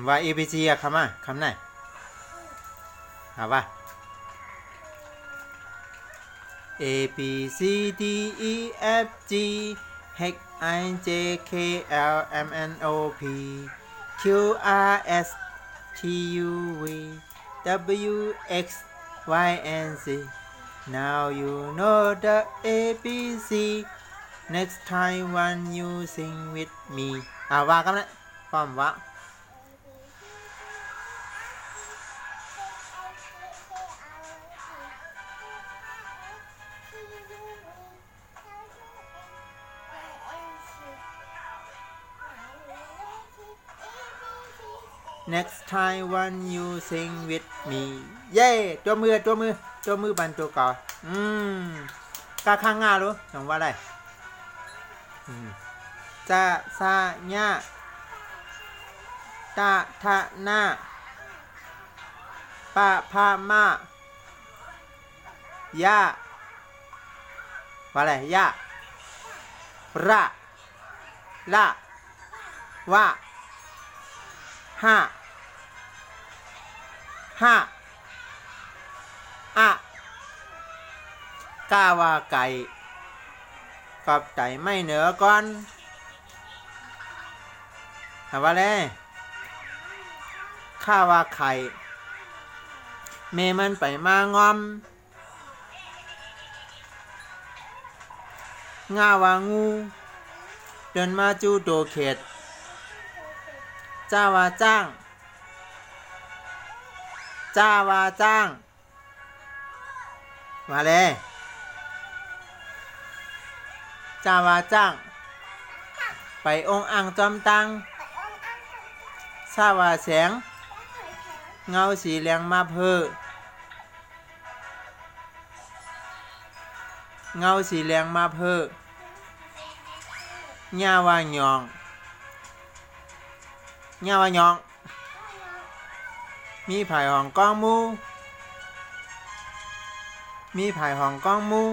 ว่า A B C อะคำอ่ะคำไหนว่า A B C D E F G H I J K L M N O P Q R S T U V W X Y and Z Now you know the ABC Next time when you sing with me ว่ากันนะพร้อมว่าNext time when you sing with me เย้ตัวมือบันตัวก่อกาข้างง่ารู้จังว่าอะไรจะซาญะตะทะนะปะพามะยะว่าอะไรยะระละวะห้าอะกาว่าไก่กับไก่ไม่เหนือก่อนว่าเลยข้าว่าไข่เมมันไปมางอมง่าว่างูเดินมาจูโดเขตจ้าว่าจ้างมาเลยจ้าว่าจ้างไปองค์อ่างจอมตังซาว่าแสงเงาสีเหลืองมาเพอเงาสีเหลืองมาเพอหญ้าว่าหยองมีไผ่ห้องกองมู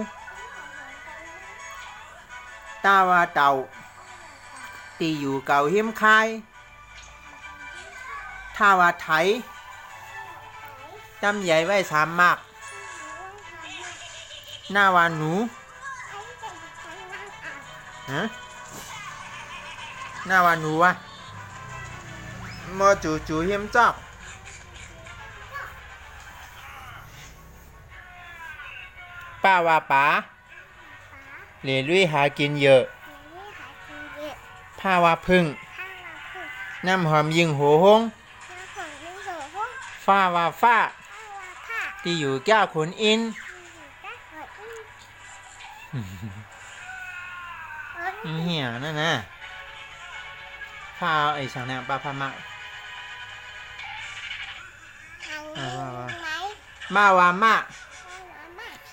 ตาว่าเต่าตีอยู่เก่าหิมคายท่าว่าไถจำใหญ่ไว้สามมากหน้าว่าหนูหน้าว่าหนูวะมอจู่หิมจอกป้าว่าป๋าเหลี่ยลุยหากินเยอะผ้าว่าพึ่งน้ำหอมยิงหัวหงฟ้าว่าฟ้าที่อยู่แก้วขุนอินเหี้ยนั่นนะฟ้าไอ้ช่างเนี่ยป้าพามาว่า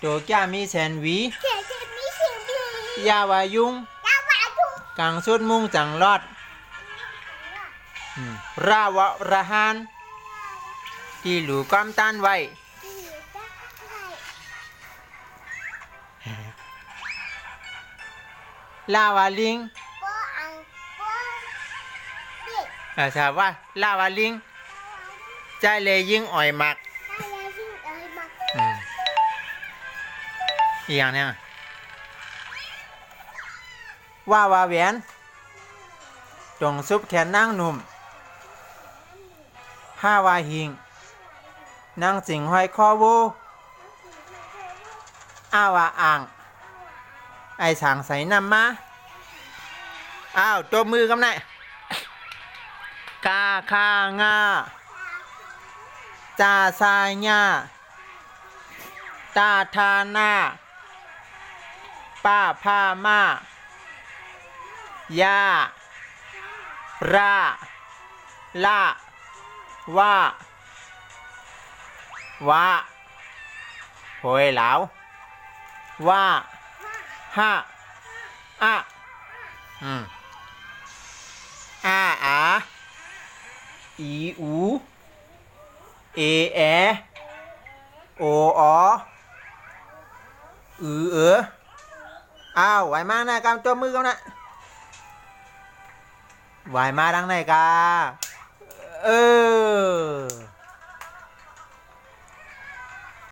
ตัวแก้มีแสนหวียาวายุงกังสุดมุ่งจังรอดราวะระหานที่หลูก้อมต้านไว้ลาวาลิงถามว่าลาวาลิงใจเลยยิ่งอ่อยหมักอีกอย่างเนี่ยว่าแหวนจงซุบแขนนั่งหนุ่มห้าว่าหิงนั่งสิงห้อยคอวูว่าอ่างไอสางใส่น้ำมาตัวมือกันไหนกาคางาจาซาญาตาทานาป้าพามายาราละว่าโหยเหลาว่าห้าอีอูเอแอโอไหวมากนะกำตัวมือกันนะไหวมาดังไหนกา เออ